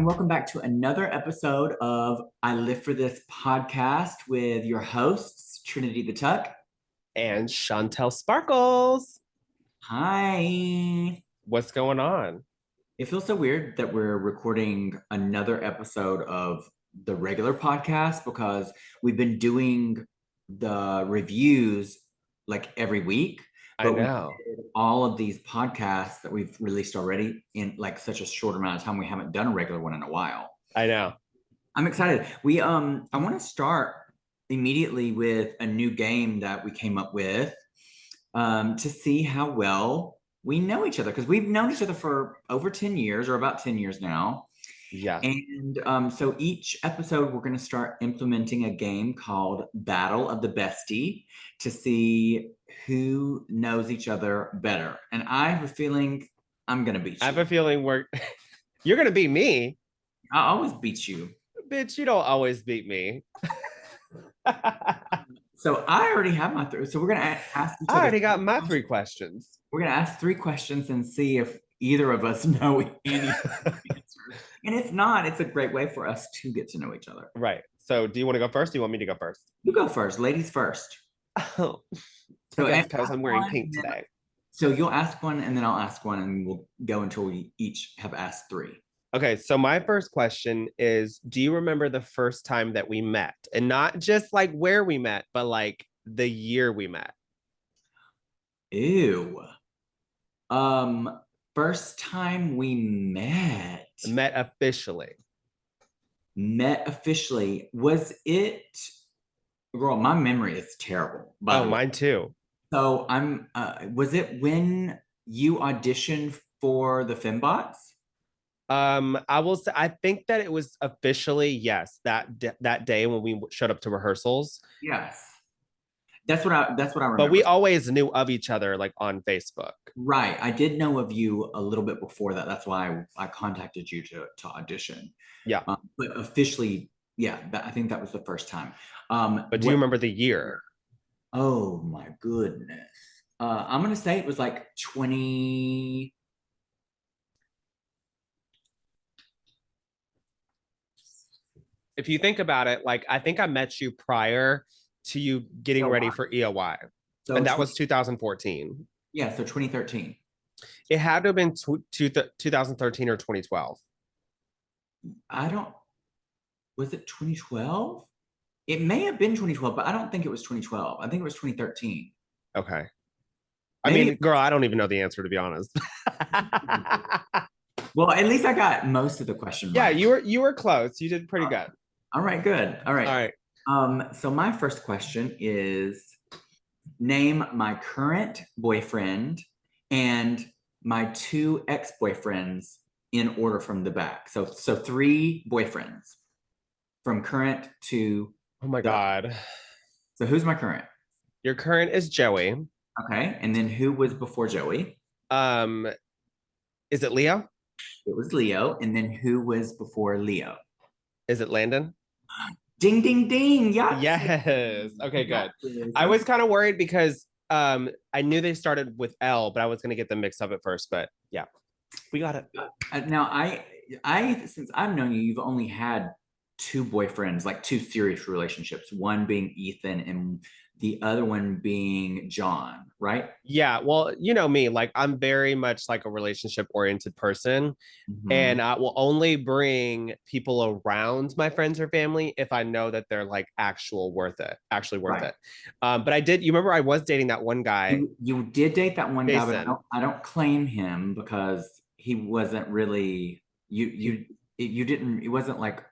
welcome back to another episode of I Live for This podcast with your hosts, Trinity the Tuck and Shontelle Sparkles. Hi. What's going on? It feels so weird that we're recording another episode of the regular podcast because we've been doing the reviews like every week. I know. All of these podcasts that we've released already in like such a short amount of time, we haven't done a regular one in a while. I know. I'm excited. I want to start immediately with a new game that we came up with to see how well we know each other, because we've known each other for over 10 years or about 10 years now. Yeah. And so each episode, we're going to start implementing a game called Battle of the Bestie to see who knows each other better. And I have a feeling I'm going to beat you. I have a feeling you're going to beat me. I always beat you. Bitch, you don't always beat me. So I already have my three. So we're going to ask each other. I already got my three questions. We're going to ask three questions and see if either of us know any answers. And if not, it's a great way for us to get to know each other. Right. So do you want to go first? Do you want me to go first? You go first. Ladies first. Oh, so because I'm wearing pink today. So you'll ask one and then I'll ask one and we'll go until we each have asked three. Okay, so my first question is, do you remember the first time that we met? And not just like where we met, but like the year we met. Ew. First time we met. Met officially. Was it, girl, my memory is terrible. Oh, mine too. So was it when you auditioned for the Fembots? I will say, I think that it was officially, yes, that day when we showed up to rehearsals. Yes. That's what I remember. But we always knew of each other like on Facebook. Right. I did know of you a little bit before that. That's why I contacted you to audition. Yeah. But officially, yeah, I think that was the first time. But do you remember the year? Oh my goodness. I'm going to say it was like 20. If you think about it, like I think I met you prior to you getting ready for EOY. So and that was 2014. Yeah, so 2013. It had to have been 2013 or 2012. Was it 2012? It may have been 2012, but I don't think it was 2012. I think it was 2013. Okay. I mean, girl, I don't even know the answer, to be honest. Well, at least I got most of the question right. Yeah, you were close. You did pretty good. All right, good. All right. So my first question is, name my current boyfriend and my two ex-boyfriends in order from the back. So three boyfriends from current to... Oh my God. So who's my current? Your current is Joey. Okay. And then who was before Joey? Is it Leo? It was Leo. And then who was before Leo? Is it Landon? Ding, ding, ding. Yeah. Yes. Okay, good. I was kind of worried because I knew they started with L, but I was going to get them mixed up at first. But yeah, we got it. Now, I since I've known you, you've only had two boyfriends, like two serious relationships, one being Ethan and the other one being John, right? Yeah, well, you know me, like I'm very much like a relationship oriented person. Mm-hmm. And I will only bring people around my friends or family if I know that they're like actually worth it. But you remember I was dating that one guy. You did date that one guy, but I don't claim him because he wasn't really, it wasn't like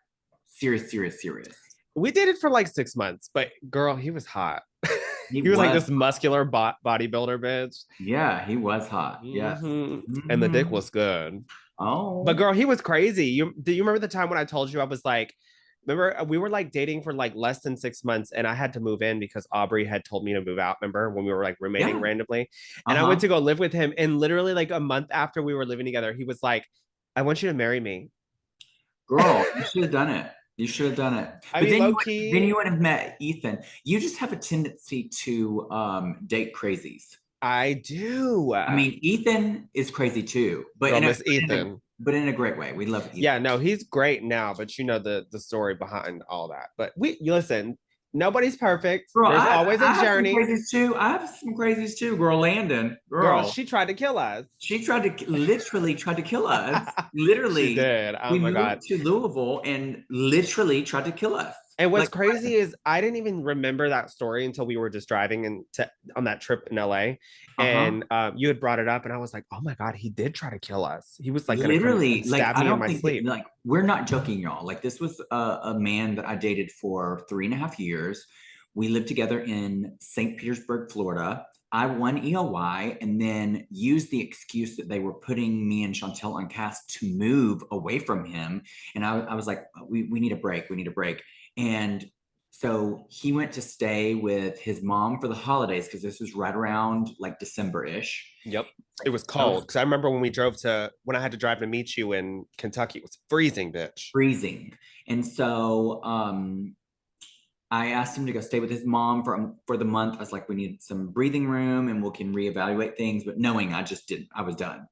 serious. We dated for like 6 months, but girl, he was hot. He was like this muscular bodybuilder bitch. Yeah, he was hot. Yes. Mm-hmm. And the dick was good. Oh. But girl, he was crazy. Do you remember the time when I told you I was like, remember we were like dating for like less than 6 months and I had to move in because Aubrey had told me to move out, remember when we were like roommating randomly? And I went to go live with him and literally like a month after we were living together, he was like, I want you to marry me. Girl, you should have done it. You should have done it. I mean, low-key. Then you would have met Ethan. You just have a tendency to date crazies. I do. I mean, Ethan is crazy too. But Miss Ethan. but in a great way. We love Yeah, either. no, he's great now, but you know the story behind all that. But listen, nobody's perfect. Girl, There's always a I have some journey. crazies too. I have some crazies too, girl. Landon, Girl, girl. she tried to kill us. She tried to literally tried to kill us. She Literally, did. Oh we my God. moved to Louisville and literally tried to kill us. And what's Like, crazy is I didn't even remember that story until we were just driving on that trip in LA. uh-huh. And you had brought it up, and I was like, oh my God, he did try to kill us. He was like going to come Literally, and like stab I me in don't my think that, sleep. like we're not joking, y'all. Like this was a man that I dated for 3.5 years. We lived together in St. Petersburg, Florida. I won EOY and then used the excuse that they were putting me and Shontelle on cast to move away from him. And I was like, we need a break. We need a break. And so he went to stay with his mom for the holidays because this was right around like December-ish. Yep. It was I was cold because I remember when I had to drive to meet you in Kentucky, it was freezing, bitch. freezing. And so I asked him to go stay with his mom for the month. I was like, we need some breathing room and we can reevaluate things, but knowing I just didn't, I was done.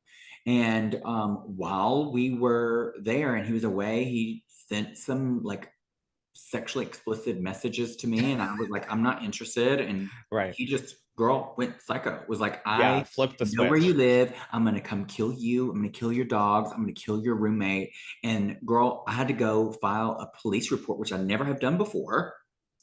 And while we were there and he was away, he sent some like sexually explicit messages to me, and I was like, I'm not interested. And Right. he just, girl, went psycho. Was like, Yeah. I Flip the know where you switch. live. I'm gonna come kill you. I'm gonna kill your dogs. I'm gonna kill your roommate. And girl, I had to go file a police report, which I never have done before.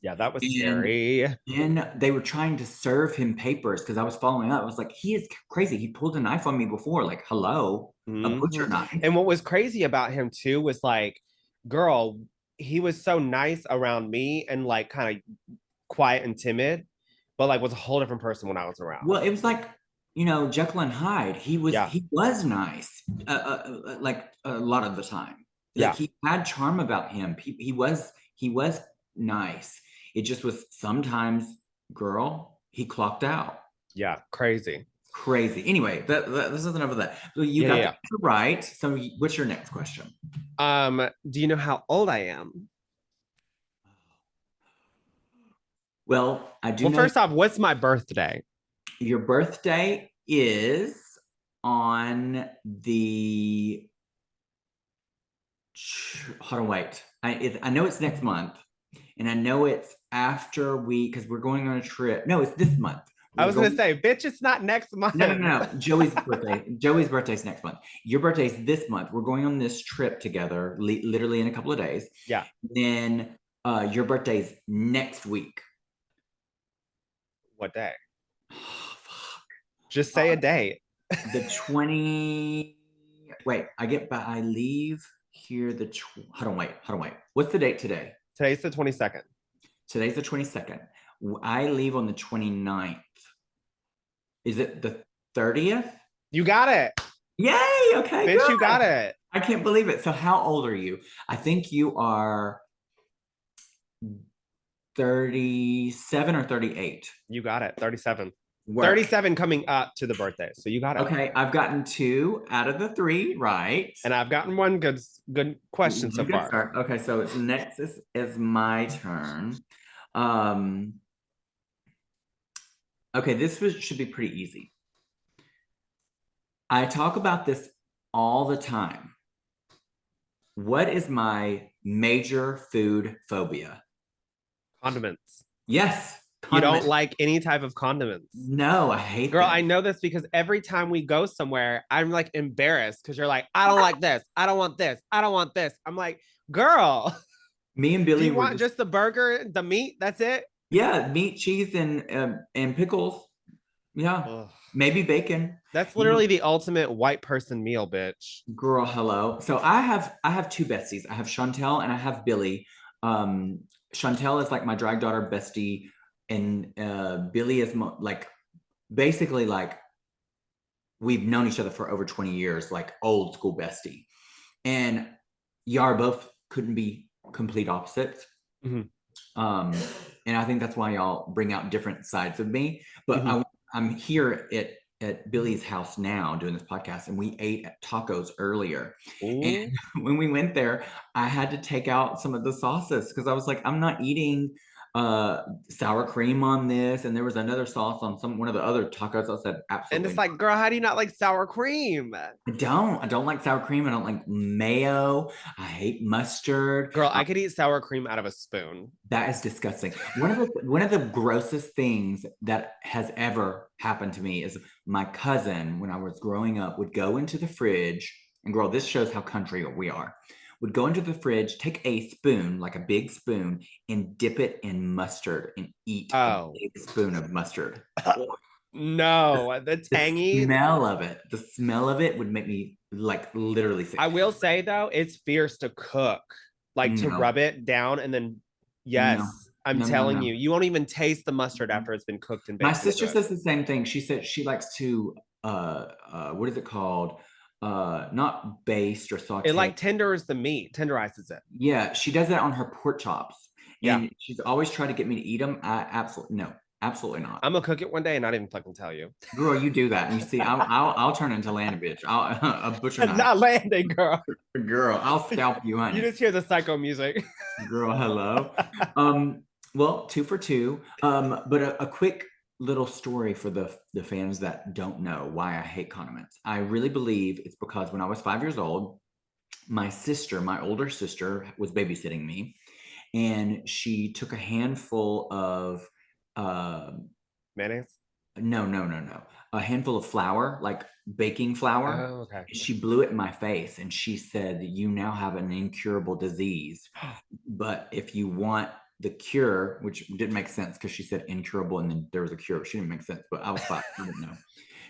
Yeah. That was And scary. then they were trying to serve him papers because I was following up. I was like, he is crazy. He pulled a knife on me before. Like, hello, a Mm-hmm. butcher knife. And what was crazy about him too was like, girl, he was so nice around me and like kind of quiet and timid, but like was a whole different person when I was around. Well, it was like, Jekyll and Hyde. Yeah. He was nice, like a lot of the time. Like Yeah. he had charm about him. He was nice. It just was sometimes, girl, he clocked out. Yeah. Crazy. Crazy. Anyway, this is enough of that. So you Yeah. got the Yeah. answer right. So what's your next question? Do you know how old I am? Well, I do Well, know first off, what's my birthday? your birthday is on the. Hold on, wait. I know it's next month, and I know it's after because we're going on a trip. No, it's this month. I We're was gonna going. say, bitch, it's not next month. No. Joey's birthday. Joey's birthday's next month. Your birthday's this month. We're going on this trip together, literally in a couple of days. Yeah. Then your birthday's next week. What day? Oh, fuck. Just say a date. The 20. Wait, I leave here hold on, wait. What's the date today? Today's the 22nd. Today's the 22nd. I leave on the 29th. Is it the 30th? You got it. Yay! Okay, bitch, good. you got it. I can't believe it. So how old are you? I think you are 37 or 38. You got it. 37. Work. 37 coming up to the birthday. So you got it. Okay, I've gotten 2 out of the 3 right. And I've gotten one good question so far. Start. Okay, so it's next is my turn. Okay, should be pretty easy. I talk about this all the time. What is my major food phobia? Condiments. Yes. You don't like any type of condiments. No, I hate Girl, them. I know this because every time we go somewhere, I'm like embarrassed because you're like, I don't like this. I don't want this. I don't want this. I'm like, girl. Me and Billy do you want just the burger, the meat? That's it? Yeah, meat, cheese, and pickles. Yeah. Ugh. Maybe bacon. That's literally the ultimate white person meal, bitch. Girl, hello. So I have 2 besties. I have Shontelle and I have Billy. Shontelle is like my drag daughter bestie, and Billy is like basically like we've known each other for over 20 years, like old school bestie. And y'all both couldn't be complete opposites. Mm-hmm. And I think that's why y'all bring out different sides of me. But mm-hmm. I'm here at Billy's house now doing this podcast, and we ate at tacos earlier. Ooh. And when we went there, I had to take out some of the sauces because I was like, I'm not eating sour cream on this, and there was another sauce on one of the other tacos. I said And absolutely it's not. like, girl, how do you not like sour cream? I don't like sour cream. I don't like mayo. I hate mustard. Girl, I could eat sour cream out of a spoon. That is disgusting. One of the grossest things that has ever happened to me is my cousin, when I was growing up, would go into the fridge, and girl, this shows how country we are. Would go into the fridge, take a spoon, like a big spoon, and dip it in mustard and eat a Oh. big spoon of mustard. No, the The tangy. smell of it would make me like literally sick. I will say though, it's fierce to cook, like to No, rub it down and then, no, yes, I'm no, no, telling no. you, you won't even taste the mustard after it's been cooked and My baked sister into it. says the same thing. She said she likes to what is it called? Not baste or It saute. like tenders the meat, tenderizes it. Yeah, she does that on her pork chops. Yeah. And she's always tried to get me to eat them. I absolutely no, absolutely not. I'm gonna cook it one day and not even fucking tell you. Girl, you do that. And you see, I'll turn into land bitch. A butcher knife. Not landing, girl. Girl, I'll scalp you, You honey. just hear the psycho music. Girl, hello. Well, two for two. But a quick little story for the fans that don't know why I hate condiments. I really believe it's because when I was 5 years old, my older sister, was babysitting me, and she took a handful of Mayonnaise? no, no, no, no, a handful of flour, like baking flour. Oh, okay. She blew it in my face, and she said, "You now have an incurable disease. But if you want the cure," which didn't make sense because she said incurable and then there was a cure. She didn't make sense, but I was fine. I didn't know.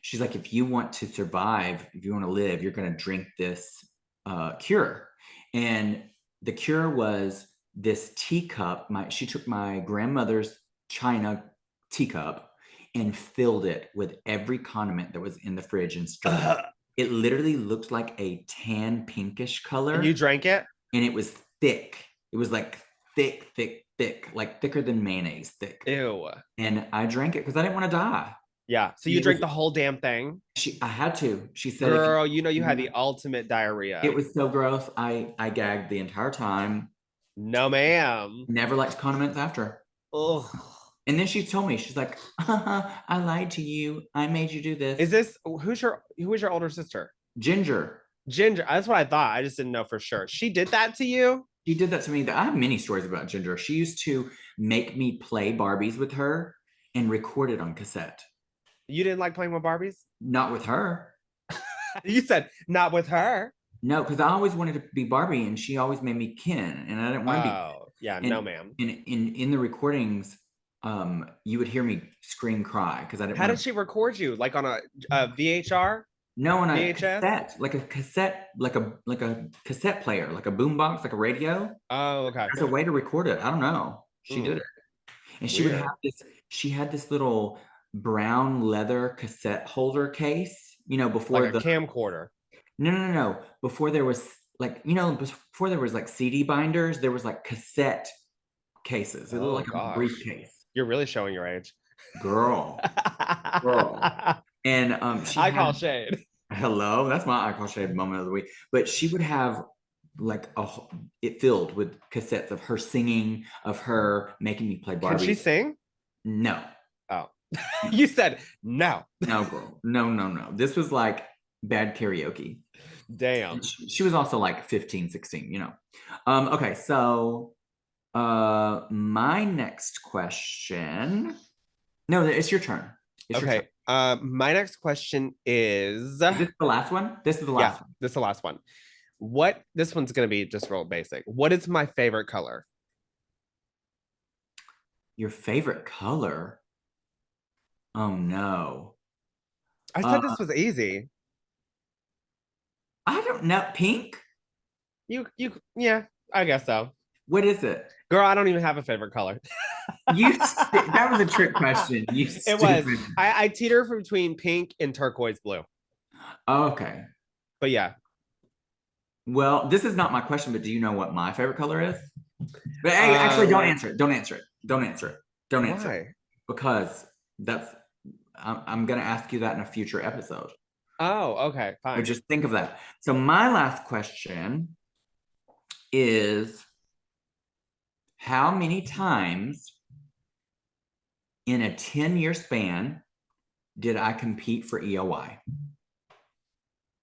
She's like, "If you want to survive, if you want to live, you're going to drink this cure." And the cure was this teacup. She took my grandmother's china teacup and filled it with every condiment that was in the fridge and stirred it. It literally looked like a tan pinkish color. And you drank it? And it was thick. It was like thick, thick, thick, like thicker than mayonnaise thick. Ew. And I drank it because I didn't want to die. Yeah. So you drank the whole damn thing? I had to. She said, "Girl, you know you had the ultimate diarrhea." It was so gross. I gagged the entire time. No, ma'am. Never liked condiments after. Ugh. And then she told me, she's like, "I lied to you. I made you do this." Is this who is your older sister? Ginger. Ginger. That's what I thought. I just didn't know for sure. She did that to you? She did that to me. I have many stories about Ginger. She used to make me play Barbies with her and record it on cassette. You didn't like playing with Barbies? Not with her. You said not with her. No, because I always wanted to be Barbie, and she always made me Ken, and I didn't want to be. Oh, yeah, no, ma'am. In the recordings, you would hear me scream, cry because I didn't. How did she record you? Like on a VHR? No, on a VHS? cassette, like a cassette player, like a boombox, like a radio. Oh, okay. There's a way to record it. I don't know. She did it, and she would have this. She had this little brown leather cassette holder case. Before like a camcorder. No. Before there was before there was like CD binders, there was like cassette cases. It looked like a briefcase. You're really showing your age. Girl. And I call shade. Hello, that's my I call shade moment of the week. But she would have like it filled with cassettes of her singing, of her making me play Barbie. Can she sing? No. Oh. You said no. No, girl. No. This was like bad karaoke. Damn. She was also like 15, 16, Okay, so my next question. No, it's your turn. Okay. My next question is this the last one? This is the last one. This is the last one. This one's gonna be just real basic. What is my favorite color? Your favorite color? Oh no. I said this was easy. I don't know. Pink? Yeah, I guess so. What is it? Girl, I don't even have a favorite color. That was a trick question. It was. I teeter between pink and turquoise blue. Okay. But yeah. Well, this is not my question, but do you know what my favorite color is? But hey, actually, don't answer it. Don't answer it. Don't answer it. Don't answer Why? it. Because I'm going to ask you that in a future episode. Oh, okay, fine. So just think of that. So my last question is, how many times in a 10-year span did I compete for EOY?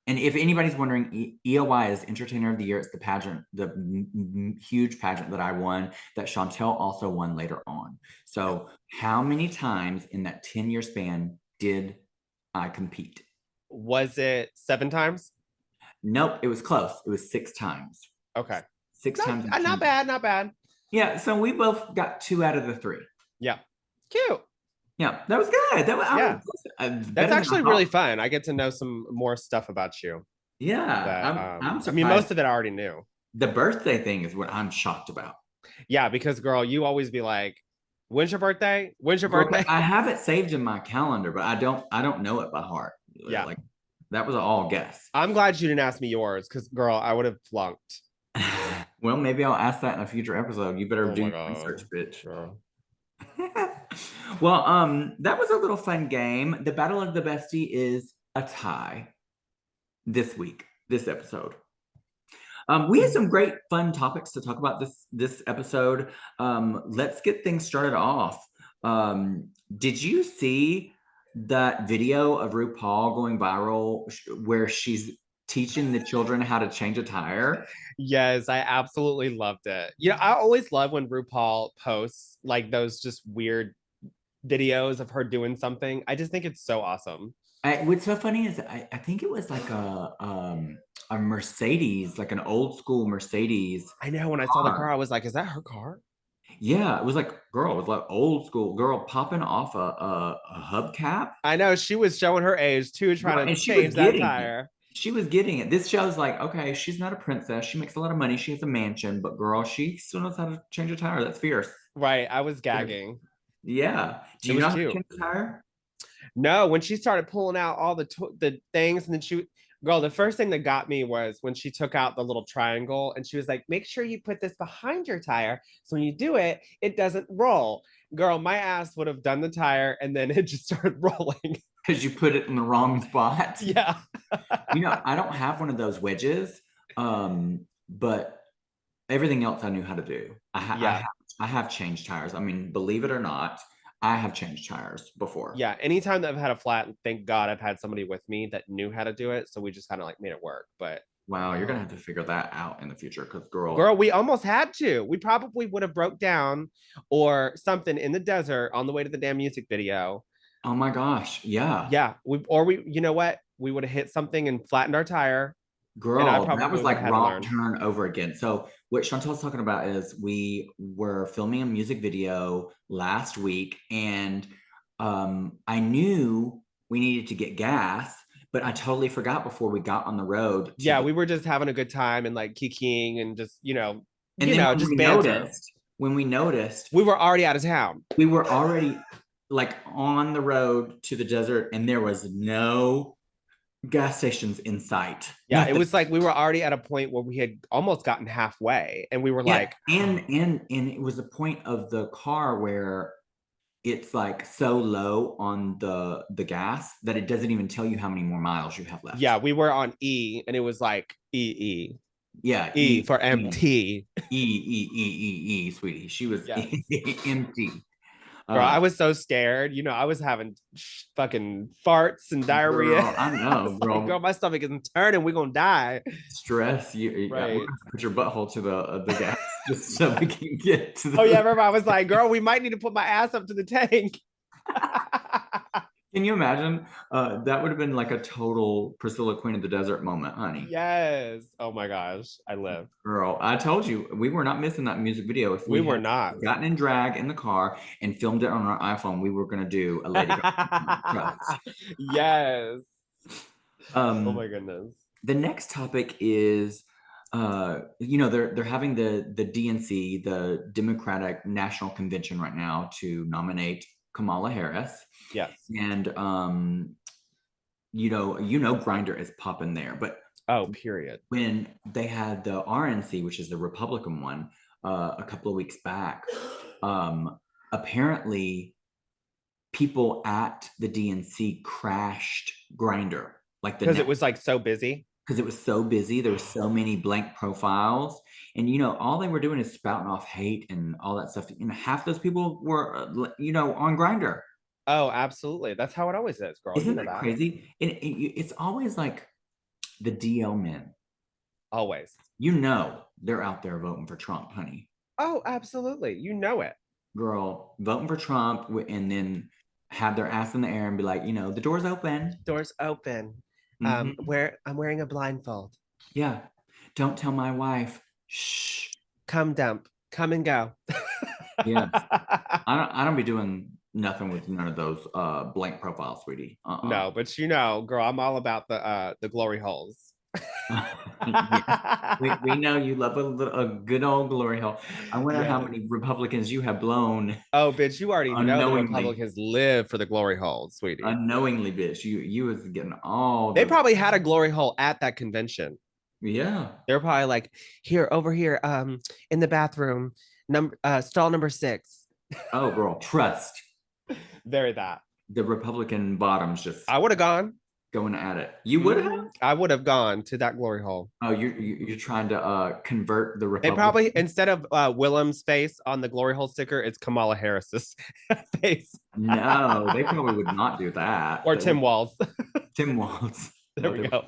And if anybody's wondering, EOY is Entertainer of the Year. It's the pageant, the huge pageant that I won, that Shontelle also won later on. So how many times in that 10-year span did I compete? Was it 7 times? Nope, it was close. It was 6 times. Okay. Six times. Not bad, not bad. Yeah, so we both got 2 out of the 3. Yeah. Cute. Yeah, that was good. That's actually really fun. I get to know some more stuff about you. Yeah, I'm surprised. I mean, most of it I already knew. The birthday thing is what I'm shocked about. Yeah, because girl, you always be like, "When's your birthday? When's your birthday?" I have it saved in my calendar, but I don't know it by heart. Yeah, like that was an all guess. I'm glad you didn't ask me yours, because girl, I would have flunked. Well, maybe I'll ask that in a future episode. You better do research, bitch. Sure. Well, that was a little fun game. The Battle of the Bestie is a tie this week, this episode. We had some great fun topics to talk about this episode. Let's get things started off. Did you see that video of RuPaul going viral where she's teaching the children how to change a tire? Yes, I absolutely loved it. You know, I always love when RuPaul posts like those just weird videos of her doing something. I just think it's so awesome. What's so funny is I think it was like a Mercedes, like an old school Mercedes. I know, when I saw the car, I was like, is that her car? Yeah, it was like, girl, it was like old school girl popping off a hubcap. I know, she was showing her age too, trying to change that tire. She was getting it. This shows like, okay, she's not a princess. She makes a lot of money. She has a mansion, but girl, she still knows how to change a tire. That's fierce. Right. I was gagging. Yeah. Do you know how to change a tire? No, when she started pulling out all the things, and then girl, the first thing that got me was when she took out the little triangle and she was like, make sure you put this behind your tire, so when you do it, it doesn't roll. Girl, my ass would have done the tire and then it just started rolling. Because you put it in the wrong spot. Yeah. You know, I don't have one of those wedges, but everything else I knew how to do. I have changed tires. I mean, believe it or not, I have changed tires before. Yeah, anytime that I've had a flat, thank God I've had somebody with me that knew how to do it, so we just kind of like made it work. But wow, you're gonna have to figure that out in the future, because girl, we almost had to. We probably would have broke down or something in the desert on the way to the damn music video. Oh my gosh, yeah. Yeah, you know what? We would have hit something and flattened our tire. Girl, that was like wrong turn over again. So what Shontelle's talking about is we were filming a music video last week, and I knew we needed to get gas, but I totally forgot before we got on the road. Yeah, we were just having a good time and like kikiing and just, just banter. When we noticed, we were already out of town. We were already like on the road to the desert, and there was no gas stations in sight. Yeah, it was like we were already at a point where we had almost gotten halfway, and we were like, and it was the point of the car where it's like so low on the gas that it doesn't even tell you how many more miles you have left. Yeah, we were on E, and it was like E. Yeah, E for empty. E, sweetie. She was empty. Girl, I was so scared. You know, I was having fucking farts and diarrhea. Girl, I know, girl. Like, girl, my stomach isn't turning. We're gonna die. Stress. We're gonna put your butthole to the gas just so we can get to the. Oh yeah, remember I was like, girl, we might need to put my ass up to the tank. Can you imagine? That would have been like a total Priscilla Queen of the Desert moment, honey. Yes. Oh my gosh, I live. Girl, I told you, we were not missing that music video. If we were not gotten in drag in the car and filmed it on our iPhone, we were going to do a Lady Gaga. Yes. Oh my goodness. The next topic is, they're having the DNC, the Democratic National Convention right now, to nominate Kamala Harris. Yes. And Grindr is popping there, but period. When they had the RNC, which is the Republican one, a couple of weeks back, apparently people at the DNC crashed Grindr, like because it was like so busy. because it was so busy. There were so many blank profiles, and all they were doing is spouting off hate and all that stuff. Half those people were, on Grindr. Oh, absolutely. That's how it always is, girl. You Isn't know that that. crazy? And it's always like the DL men. Always. They're out there voting for Trump, honey. Oh, absolutely. You know it. Girl, voting for Trump and then have their ass in the air and be like, the door's open. Doors open. Mm-hmm. Where I'm wearing a blindfold. Yeah. Don't tell my wife. Shh. Come dump. Come and go. Yes. I don't be doing nothing with none of those blank profiles, sweetie. No, but girl, I'm all about the glory holes. Yes. We know you love a good old glory hole. I wonder how Yes. many Republicans you have blown Oh, bitch, you already know the unknowingly. Republicans live for the glory hole, sweetie. Unknowingly, bitch. You was getting all They the probably had a glory hole at that convention. yeah. They're probably like, here, over here, in the bathroom, stall number 6. Oh, girl, trust. Very that. The Republican bottoms just I would have gone. going at it. You would have? I would have gone to that glory hole. Oh, you're trying to convert the They Republican. probably, instead of Willem's face on the glory hole sticker, it's Kamala Harris's face. No, they probably would not do that. Or Tim Walz. Tim Walz. There No, we go.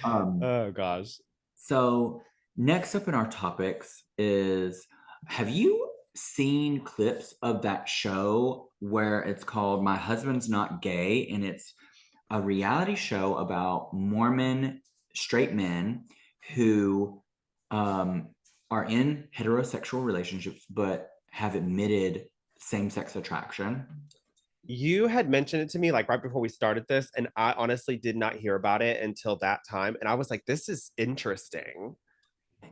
Oh gosh. So next up in our topics is, have you seen clips of that show where it's called My Husband's Not Gay, and it's a reality show about Mormon straight men who are in heterosexual relationships but have admitted same-sex attraction? You had mentioned it to me like right before we started this, and I honestly did not hear about it until that time. And I was like, this is interesting.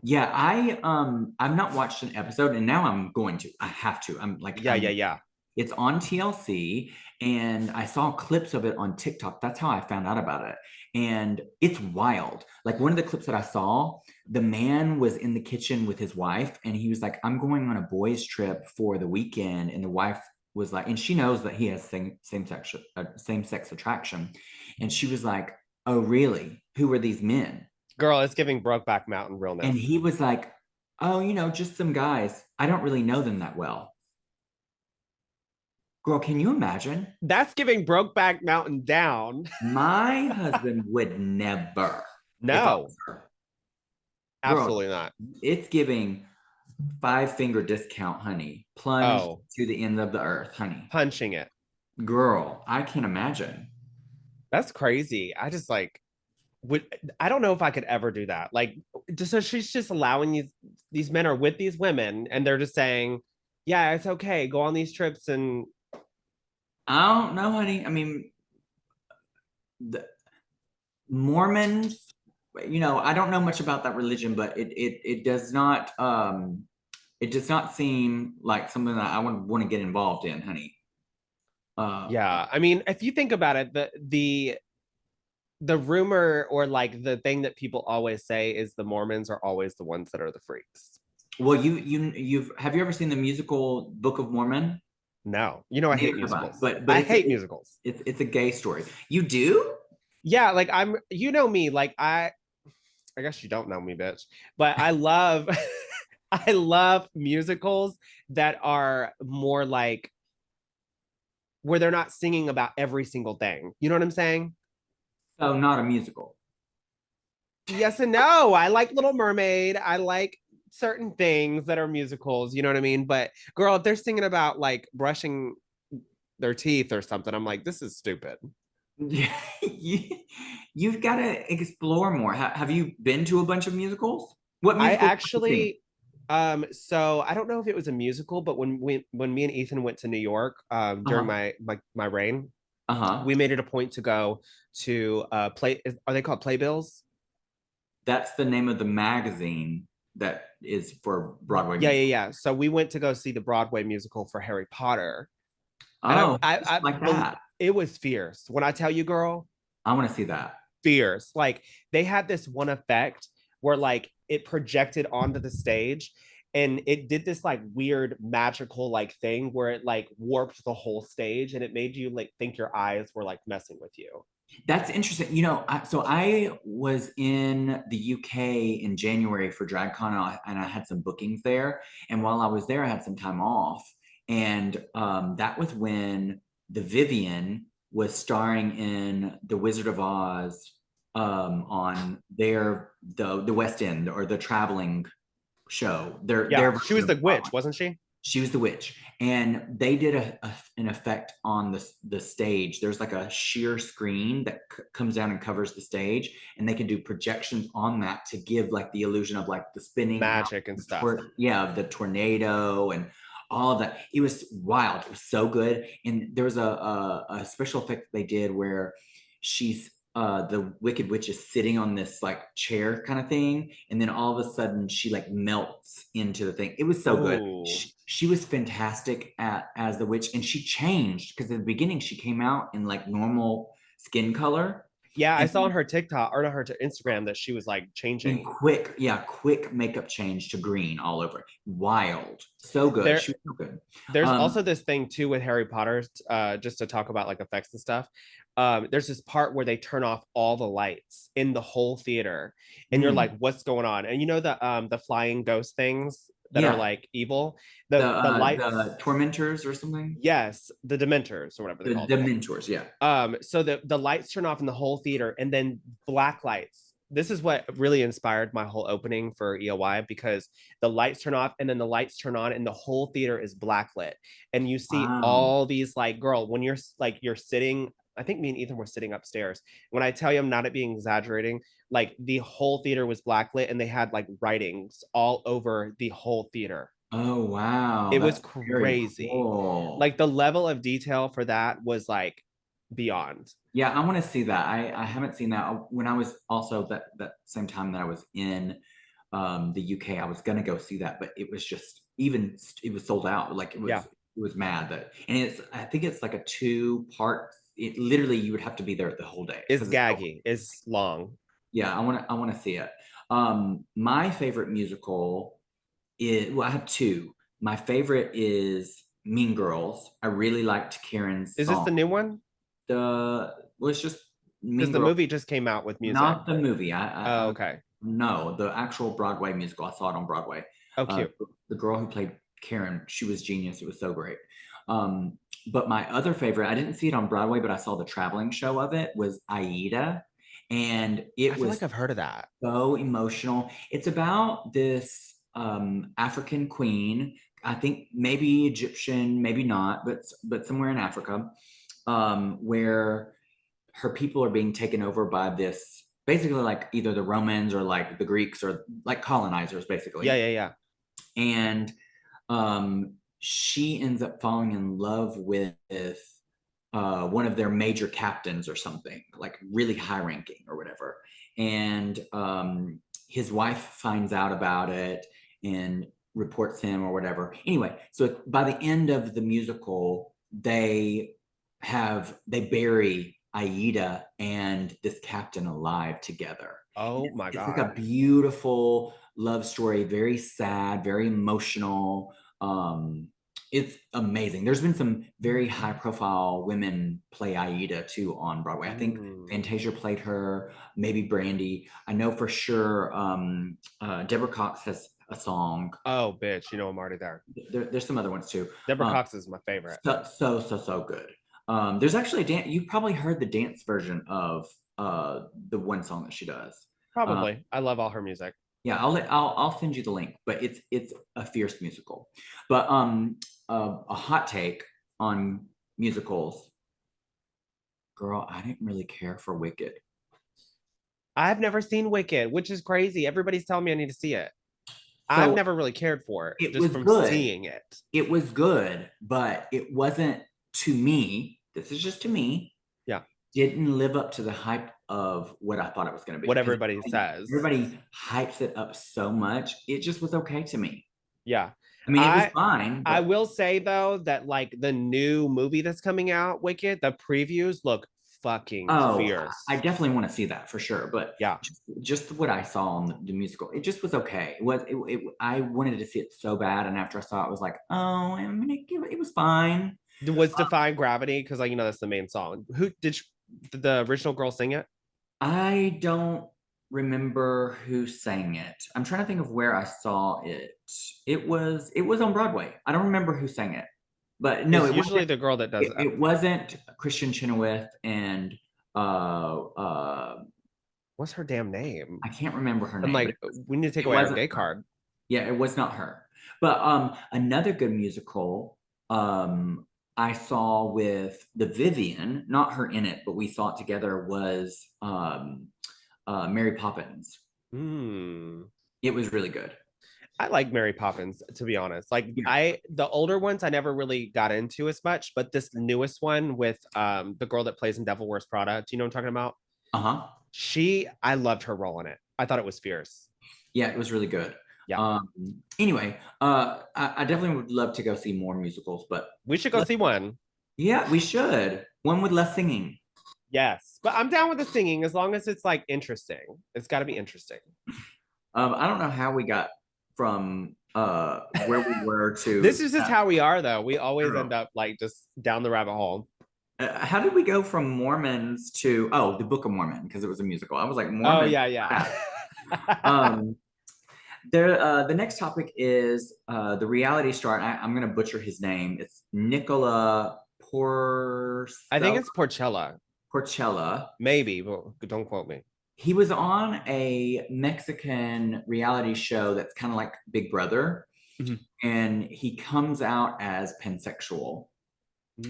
Yeah, I've not watched an episode, and now I'm going to. I have to. I'm like, Yeah. It's on TLC, and I saw clips of it on TikTok. That's how I found out about it. And it's wild. Like one of the clips that I saw, the man was in the kitchen with his wife, and he was like, I'm going on a boys' trip for the weekend. And the wife was like, and she knows that he has same-sex attraction. And she was like, oh, really? Who are these men? Girl, it's giving Brokeback Mountain realness. And he was like, oh, just some guys. I don't really know them that well. Girl, can you imagine? That's giving Brokeback Mountain down. My husband would never. No. Absolutely Girl, not. It's giving 5-finger discount, honey. Plunge to the end of the earth, honey. Punching it. Girl, I can't imagine. That's crazy. I just like I don't know if I could ever do that. Like, so she's just allowing these men are with these women, and they're just saying, "Yeah, it's okay. Go on these trips." And I don't know, honey. I mean, the Mormons. I don't know much about that religion, but it does not seem like something that I would want to get involved in, honey. Yeah, I mean, if you think about it, the rumor or like the thing that people always say is the Mormons are always the ones that are the freaks. Well, have you ever seen the musical Book of Mormon? No, I hate musicals, but I hate musicals. It's a gay story. You do? Yeah, like me, like I guess you don't know me, bitch, but I love I love musicals that are more like where they're not singing about every single thing. You know what I'm saying? So not a musical. Yes and no. I like Little Mermaid. I like certain things that are musicals, you know what I mean? But girl, if they're singing about like brushing their teeth or something, I'm like, this is stupid. You've got to explore more. Have you been to a bunch of musicals? What musicals? I actually, so I don't know if it was a musical, but when me and Ethan went to New York during my reign, we made it a point to go to play. Are they called Playbills? That's the name of the magazine that is for Broadway. Yeah. So we went to go see the Broadway musical for Harry Potter. Oh, I like that. It was fierce. When I tell you, girl, I want to see that. Fierce. Like they had this one effect where like it projected onto the stage and it did this like weird magical like thing where it like warped the whole stage and it made you like think your eyes were like messing with you. That's interesting. So I was in the UK in January for DragCon, and I had some bookings there. And while I was there, I had some time off, and that was when the Vivian was starring in The Wizard of Oz on the West End or the traveling show. Their Yeah, she version was of the Broadway. witch, wasn't she? She was the witch, and they did an effect on the stage. There's like a sheer screen that comes down and covers the stage, and they can do projections on that to give like the illusion of like the spinning house, Magic and stuff. yeah, the tornado and all of that. It was wild. It was so good, and there was a special effect they did where she's the Wicked Witch is sitting on this like chair kind of thing, and then all of a sudden she like melts into the thing. It was so good. Ooh. She was fantastic as the witch, and she changed because in the beginning she came out in like normal skin color. Yeah, I And saw on her TikTok or not her Instagram that she was like changing. quick makeup change to green all over. Wild, so good. There, She was so good. there's Um, also this thing too with Harry Potter, just to talk about like effects and stuff. There's this part where they turn off all the lights in the whole theater, and you're like, "What's going on?" And you know the flying ghost things that are yeah, like evil. The the lights, tormentors or something. yes, the Dementors or whatever The they're called. Dementors, yeah. So the lights turn off in the whole theater, and then black lights. This is what really inspired my whole opening for EOY, because the lights turn off and then the lights turn on and the whole theater is blacklit. And you see Wow. all these like, girl, when you're sitting, I think me and Ethan were sitting upstairs. When I tell you I'm not being exaggerating, like the whole theater was blacklit and they had like writings all over the whole theater. Oh wow, It was that's very crazy. cool. Like the level of detail for that was like beyond. Yeah, I want to see that. I haven't seen that. When I was also that same time that I was in the UK, I was gonna go see that, but it was just it was sold out. Like Yeah. it was mad that, and I think it's like a two-part. It literally you would have to be there the whole day Is because it's so, gaggy, is long. yeah. I want to see it. My favorite musical is, well, I have two. My favorite is Mean Girls. I really liked Karen's Is this song. the new one? Well, it's just Because Mean the Girls, movie just came out with music. not the movie. Oh, okay. No, the actual Broadway musical. I saw it on Broadway. Oh, Uh, cute. the girl who played Karen, she was genius. It was so great. Um, but my other favorite, I didn't see it on Broadway, but I saw the traveling show of it, was Aida, and I it feel was like I've heard of that. so emotional. It's about this African queen. I think maybe Egyptian, maybe not, but somewhere in Africa, where her people are being taken over by this basically like either the Romans or like the Greeks or like colonizers, Yeah, basically. yeah, yeah. And she ends up falling in love with one of their major captains or something, like really high ranking or whatever. And his wife finds out about it and reports him or whatever. Anyway, so by the end of the musical, they bury Aida and this captain alive together. Oh my It's like a God. beautiful love story, very sad, very emotional. It's amazing. There's been some very high profile women play Aida too on Broadway. I think Mm. Fantasia played her, maybe Brandy. I know for sure Deborah Cox has a song. Oh, bitch. You know I'm already there. There's some other ones too. Deborah Cox is my favorite. So good. There's actually a dance. You probably heard the dance version of the one song that she does. Uh, Probably. I love all her music. yeah, I'll send you the link, but it's a fierce musical. But a hot take on musicals, girl, I didn't really care for Wicked. I've never seen Wicked, which is crazy. Everybody's telling me I need to see it. I've So never really cared for it, it just was from good. seeing it. It was good, but it wasn't, to me. This is just to me. Yeah. Didn't live up to the hype of what I thought it was going to be. What Because everybody says. everybody hypes it up so much. It just was okay to me. Yeah. I mean, it was I fine, I but will say though that like the new movie that's coming out, Wicked, the previews look fucking oh, I fierce. definitely want to see that for sure. But Yeah. just what I saw on the musical, it just was okay. I wanted to see it so bad, and after I saw it, I was like, oh, I'm gonna give it. It was fine. Was Defying Gravity, because like you know that's the main song. Who did Did the original girl sing it? I don't remember who sang it. I'm trying to think of where I saw it. It was on Broadway. I don't remember who sang it. But no, It's it usually wasn't the girl that does it, it. it wasn't Christian Chenoweth and What's her damn name? I can't remember her I'm name, but like, we need to take it away our wasn't gay her. card. Yeah, it was not her. But another good musical I saw with the Vivian, not her in it, but we saw it together was Mary Poppins. Hmm. It was really good. I like Mary Poppins, to be honest. Like Yeah. the older ones I never really got into as much, but this newest one with the girl that plays in Devil Wears Prada, do you know what I'm talking about? Uh-huh. I loved her role in it. I thought it was fierce. Yeah, it was really good. Yeah. Anyway, I definitely would love to go see more musicals, but We should go see one. yeah, we should. One with less singing. Yes. But I'm down with the singing as long as it's like interesting. It's got to be interesting. I don't know how we got from where we were This to is just how we are, though. We always end up like just down the rabbit hole. how did we go from Mormons to the Book of Mormon because it was a musical? I was like Oh, Mormon. yeah. um, the next topic is the reality star. I'm gonna butcher his name. It's Nicola I think it's Porchella. Porchella. Maybe, but don't quote me. He was on a Mexican reality show that's kind of like Big Brother, and he comes out as pansexual.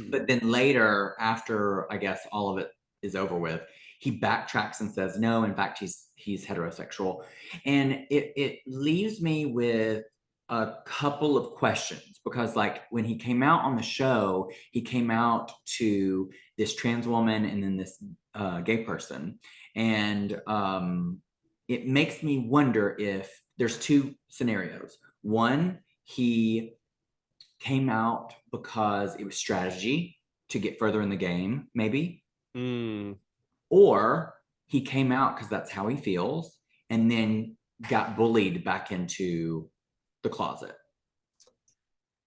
But then later, after I guess all of it is over with, he backtracks and says, no, in fact, he's heterosexual. And it leaves me with a couple of questions because like when he came out on the show, he came out to this trans woman and then this gay person. And it makes me wonder if there's two scenarios. One, he came out because it was strategy to get further in the game, maybe. Or he came out because that's how he feels and then got bullied back into the closet.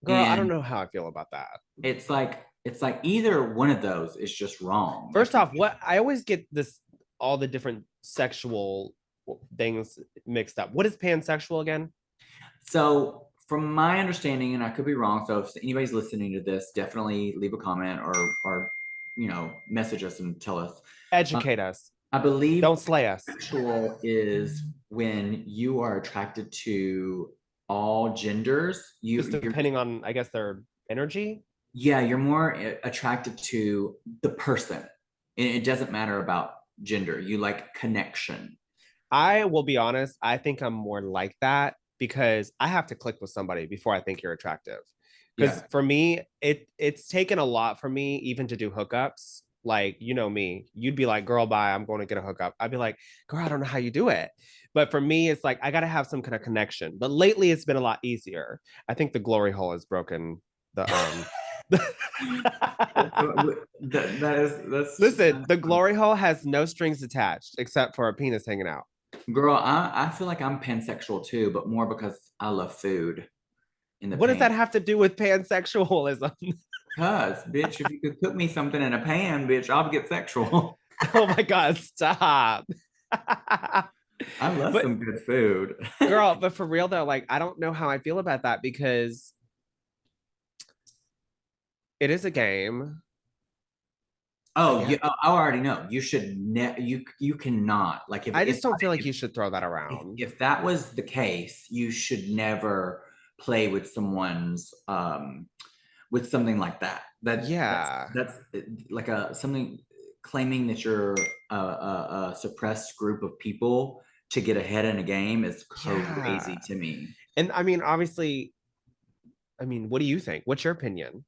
Girl, I don't know how I feel about that. It's like either one of those is just wrong. First off, what I always get all the different sexual things mixed up. What is pansexual again? So from my understanding, and I could be wrong, so if anybody's listening to this, definitely leave a comment or message us and tell us. Educate us. I believe don't slay us. Sexual is when you are attracted to all genders. Just depending on, I guess, their energy. Yeah, you're more attracted to the person. It doesn't matter about gender. You like connection. I will be honest. I think I'm more like that because I have to click with somebody before I think you're attractive. Because for me, it's taken a lot for me even to do hookups. Like, you know me, you'd be like, girl, bye, I'm going to get a hookup. I'd be like, girl, I don't know how you do it. But for me, it's like, I got to have some kind of connection. But lately, it's been a lot easier. I think the glory hole has broken the Listen, the glory hole has no strings attached except for a penis hanging out. Girl, I feel like I'm pansexual too, but more because I love food. What does that have to do with pansexualism? Because, bitch, if you could cook me something in a pan, bitch, I'll get sexual. Oh my God, stop. I love some good food. Girl, but for real though, like, I don't know how I feel about that because it is a game. Oh, I already know. You should you cannot like if I just don't feel like you should throw that around. If that was the case, you should never play with someone's with something like that. That's like something claiming that you're a suppressed group of people to get ahead in a game is crazy to me. And I mean, obviously, what do you think? What's your opinion?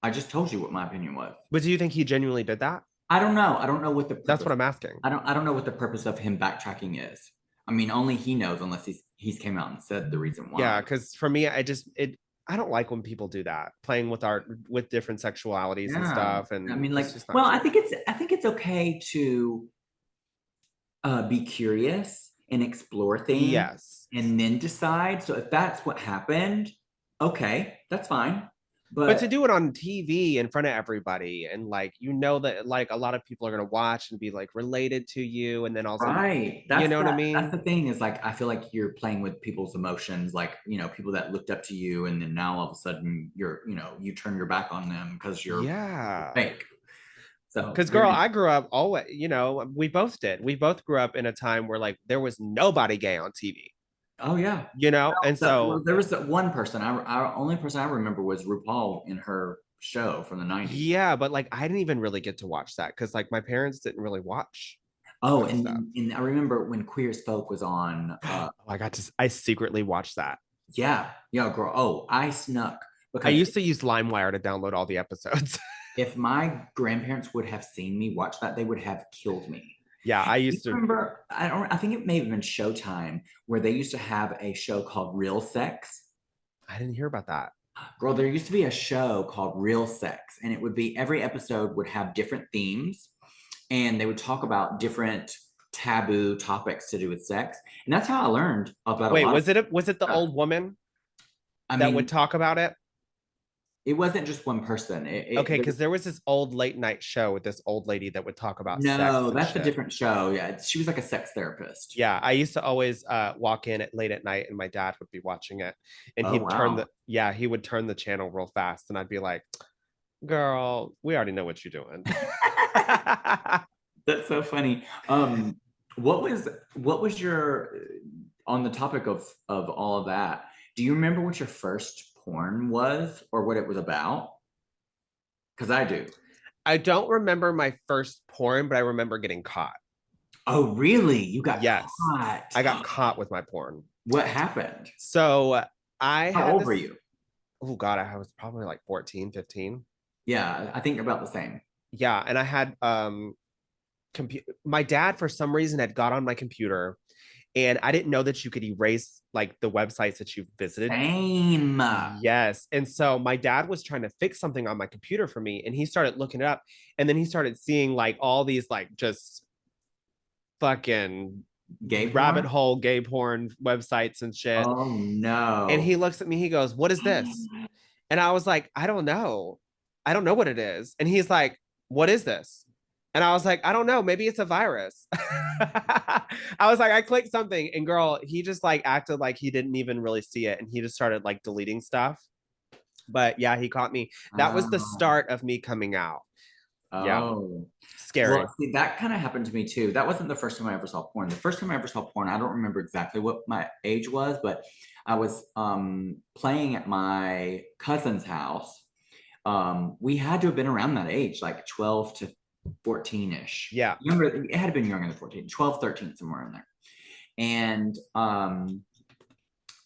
I just told you what my opinion was. But do you think he genuinely did that? I don't know. I don't know what the purpose. That's what I'm asking. I don't know what the purpose of him backtracking is. I mean, only he knows unless he's came out and said the reason why. Yeah, because for me, I don't like when people do that, playing with different sexualities and stuff. And I mean, like, well, I think it's okay to be curious and explore things. Yes. And then decide. So if that's what happened, okay, that's fine. But to But do it on TV in front of everybody and like you know that like a lot of people are gonna watch and be like related to you, and then also right. you know what I That's mean? the thing is like I feel like you're playing with people's emotions, like, people that looked up to you and then now all of a sudden you turn your back on them because you're Yeah. fake. So Because girl, I grew up always, we both did. We both grew up in a time where like there was nobody gay on TV, oh yeah. and so There was that one person. Only person I remember was RuPaul in her show from the 90s. yeah, but like I didn't even really get to watch that because like my parents didn't really watch Oh, that stuff. and I remember when Queer as Folk was on. Oh, I secretly watched that. Yeah, yeah, girl. Oh, I snuck I because used to use LimeWire to download all the episodes. if my grandparents would have seen me watch that, they would have killed me. Yeah, I You used to. remember? I don't. I think it may have been Showtime where they used to have a show called Real Sex. I didn't hear about that. Girl, there used to be a show called Real Sex, and it would be every episode would have different themes, and they would talk about different taboo topics to do with sex. And that's how I learned about a Wait, lot of was it the stuff. old woman I that would mean, talk about it? it wasn't just one person. Okay, because there was this old late night show with this old lady that would talk about sex no, and that's a shit. different show. Yeah, she was like a sex therapist. Yeah, I used to always walk in at late at night and my dad would be watching it and Oh wow, he would turn the channel real fast and I'd be like, "Girl, we already know what you're doing." that's so funny. What was your on the topic of all of that? Do you remember what your first porn was or what it was about? Because I do. I don't remember my first porn, but I remember getting caught. Oh, really? You got Yes. caught. I got caught with my porn. What happened? So I How had old were this, you? oh God, I was probably like 14, 15. Yeah, I think about the same. Yeah. And I had my dad for some reason had got on my computer and I didn't know that you could erase like the websites that you've visited. Same. Yes. And so my dad was trying to fix something on my computer for me and he started looking it up and then he started seeing like all these like just fucking Gay rabbit porn? hole gay porn websites and shit. Oh And no. he looks at me, he goes, "What is this?" And I was like, "I don't know. I don't know what it is." And he's like, "What is this?" And I was like, "I don't know. Maybe it's a virus." I was like, I clicked something, and girl, he just like acted like he didn't even really see it. And he just started like deleting stuff. But yeah, he caught me. That was the Oh, start of me coming out. Yeah. oh. Scary. Well, see, that kind of happened to me too. That wasn't the first time I ever saw porn. The first time I ever saw porn, I don't remember exactly what my age was, but I was playing at my cousin's house. We had to have been around that age, like 12 to 14-ish. Yeah. Remember, it had been younger than 14, 12, 13, somewhere in there. And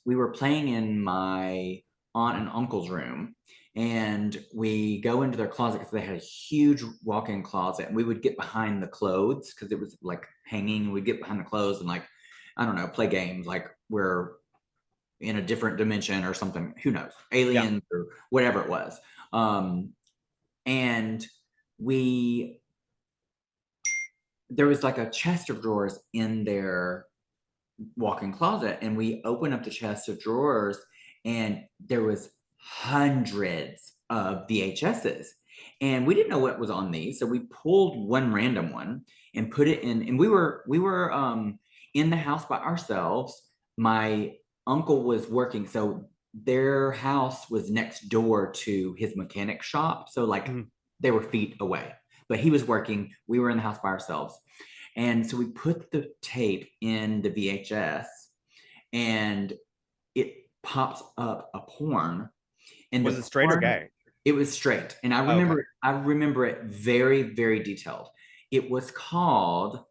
we were playing in my aunt and uncle's room. And we go into their closet because they had a huge walk-in closet. And we would get behind the clothes because it was like hanging. We'd get behind the clothes and like, I don't know, play games like we're in a different dimension or something. Who knows? Yeah. Aliens or whatever it was. And we there was like a chest of drawers in their walk-in closet, and we opened up the chest of drawers, and there was hundreds of VHSs, and we didn't know what was on these, so we pulled one random one and put it in, and we were in the house by ourselves. My uncle was working, so their house was next door to his mechanic shop, so like they were feet away, but he was working, we were in the house by ourselves. And so we put the tape in the VHS and it pops up a porn. And Was the it straight or porn, gay? it was straight. And Oh, okay. I remember it very, very detailed. It was called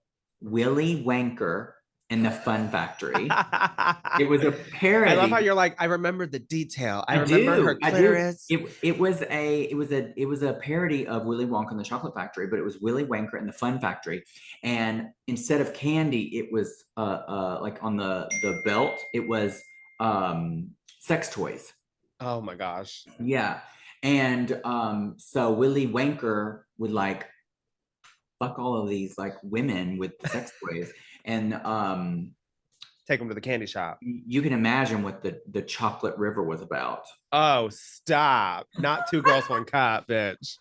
Willy Wanker and the Fun Factory. It was a I love how parody. you're like, I remember the detail. I I remember do. her I do. clitoris. It was a parody of Willy Wonka and the Chocolate Factory, but it was Willy Wanker and the Fun Factory. And instead of candy, it was like on the belt, it was sex toys. Oh my gosh. Yeah. And so Willy Wanker would like fuck all of these like women with sex toys. And Take them to the candy shop. You can imagine what the chocolate river was about. Oh, stop. Not two girls, one cup, bitch.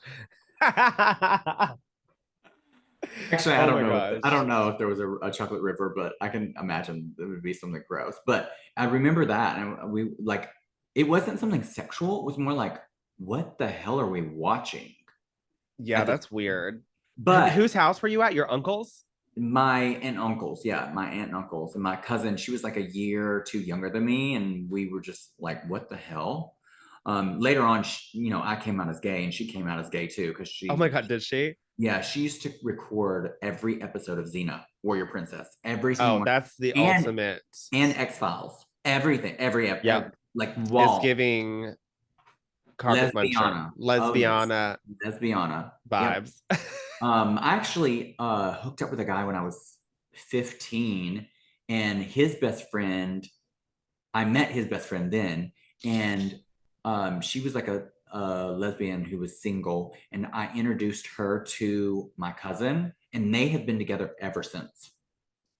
Actually, Oh my gosh. I don't know if there was a chocolate river, but I can imagine it would be something gross. But I remember that, and we like it wasn't something sexual. It was more like, what the hell are we watching? Yeah, that's weird. But whose house were you at? Your uncle's? my aunt and uncles, yeah, my aunt and uncles, and my cousin. She was like a year or two younger than me, and we were just like, what the hell? Later on, you know, I came out as gay, and she came out as gay too, because Oh my God, did she? yeah, she used to record every episode of Xena, Warrior Princess, every single Oh, one, that's the and ultimate. X-Files, everything, every Yeah, episode, like it's wall, giving carpet muncher, lesbiana, oh yes, lesbiana lesbiana, yep. vibes. I actually hooked up with a guy when I was 15, and his best friend, I met his best friend then, and she was like a lesbian who was single, and I introduced her to my cousin, and they have been together ever since.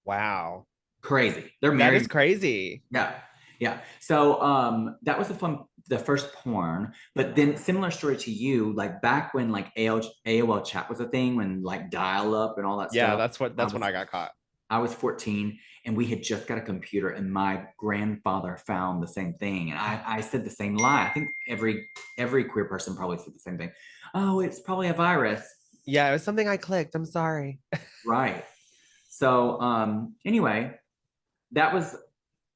Wow. Crazy. They're That married. is crazy. Yeah. Yeah. So that was the first porn. But then similar story to you, like back when like AOL chat was a thing, when like dial up and all that Yeah, stuff. that's when I got caught. I was 14 and we had just got a computer, and my grandfather found the same thing. And I said the same lie. I think every queer person probably said the same thing. Oh, it's probably a virus. Yeah, it was something I clicked. I'm sorry. Right. So anyway, that was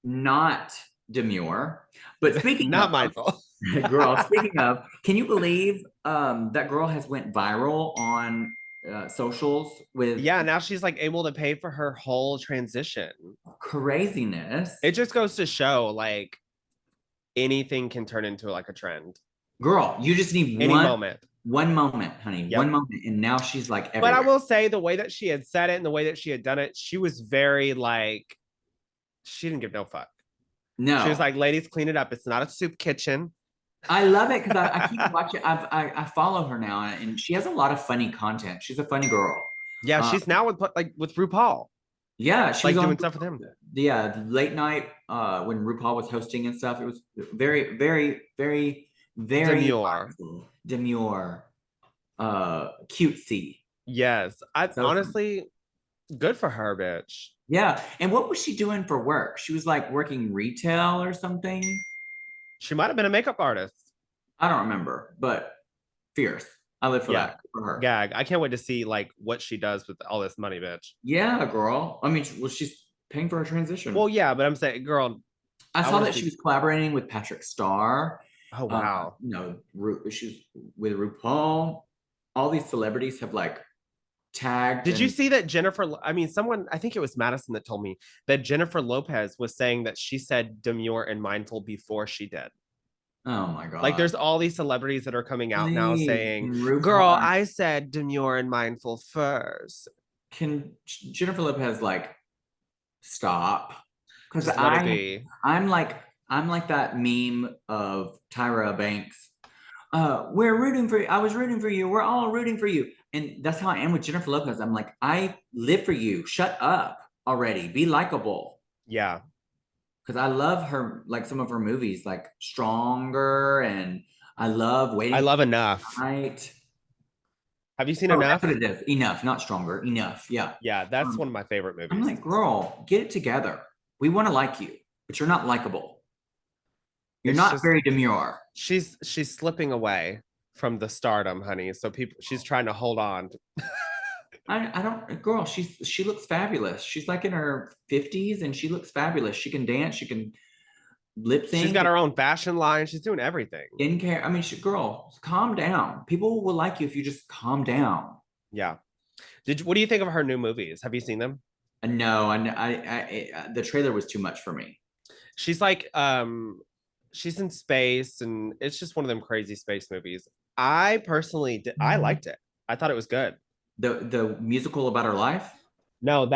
not demure. But speaking Not of my fault. girl, speaking of, can you believe that girl has went viral on socials with Yeah, now she's like able to pay for her whole transition. craziness? It just goes to show like anything can turn into like a trend. Girl, you just need Any moment. One moment, honey, Yep. one moment, and now she's like everywhere. But I will say the way that she had said it and the way that she had done it, she was very like, she didn't give no fuck. No, she was like, ladies, clean it up. It's not a soup kitchen. I love it because I keep watching. I follow her now, and she has a lot of funny content. She's a funny girl. Yeah, she's now with RuPaul. Yeah, she like was doing stuff with him. Yeah, late night when RuPaul was hosting and stuff. It was very, very, very, very demure, cutesy. Yes, honestly, good for her, bitch. Yeah, and what was she doing for work? She was like working retail or something. She might have been a makeup artist. I don't remember, but fierce. I live for that. For her. Gag. I can't wait to see like what she does with all this money, bitch. Yeah, girl. I mean, well, she's paying for her transition. Well, yeah, but I'm saying, girl. I saw that she was collaborating with Patrick Star. Oh wow. You know, she's with RuPaul. All these celebrities have like tagged. Did you see that Jennifer? I mean, I think it was Madison that told me that Jennifer Lopez was saying that she said demure and mindful before she did. Oh my God. Like there's all these celebrities that are coming out now saying, girl, I said demure and mindful first. Can Jennifer Lopez like stop? Because I'm like that meme of Tyra Banks. We're rooting for you. I was rooting for you. We're all rooting for you. And that's how I am with Jennifer Lopez. I'm like, I live for you. Shut up already. Be likable. Yeah. Because I love her, like some of her movies, like Stronger, and I love Waiting. I love Enough. Right. Have you seen Enough? That's what it is. Enough, not Stronger. Enough. Yeah. Yeah, that's one of my favorite movies. I'm like, girl, get it together. We want to like you, but you're not likable. You're not very demure. She's slipping away from the stardom, honey. So she's trying to hold on. I don't, girl, she looks fabulous. She's like in her 50s and she looks fabulous. She can dance, she can lip sync. She's got her own fashion line. She's doing everything. Skincare. I mean, girl, calm down. People will like you if you just calm down. Yeah. What do you think of her new movies? Have you seen them? No, the trailer was too much for me. She's like, she's in space, and it's just one of them crazy space movies. I personally I liked it. I thought it was good. The musical about her life? No,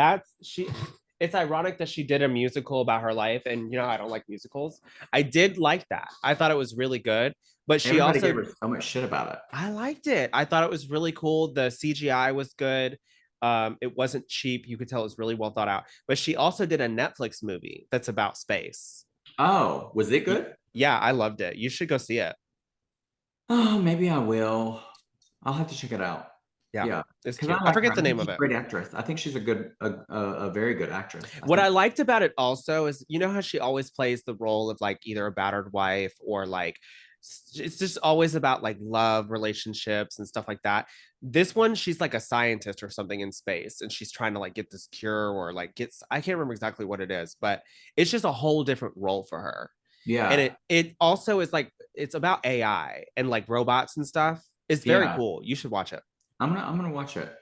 it's ironic that she did a musical about her life, and I don't like musicals. I did like that. I thought it was really good, but Everybody also gave her so much shit about it. I liked it. I thought it was really cool. The CGI was good. It wasn't cheap. You could tell it was really well thought out. But she also did a Netflix movie that's about space. Oh, was it good? Yeah, I loved it. You should go see it. Oh, maybe I will. I'll have to check it out. Yeah, Yeah, it's because I cute. I like her. forget I the think name of she's a it. great actress. I think she's a very good actress. I What think. I liked about it also is, you know how she always plays the role of like either a battered wife or like it's just always about like love, relationships, and stuff like that. This one, she's like a scientist or something in space, and she's trying to like get this cure or like gets I can't remember exactly what it is, but it's just a whole different role for her. And Yeah, it also is like it's about AI and like robots and stuff. It's very yeah. cool. You should watch it. I'm gonna watch it.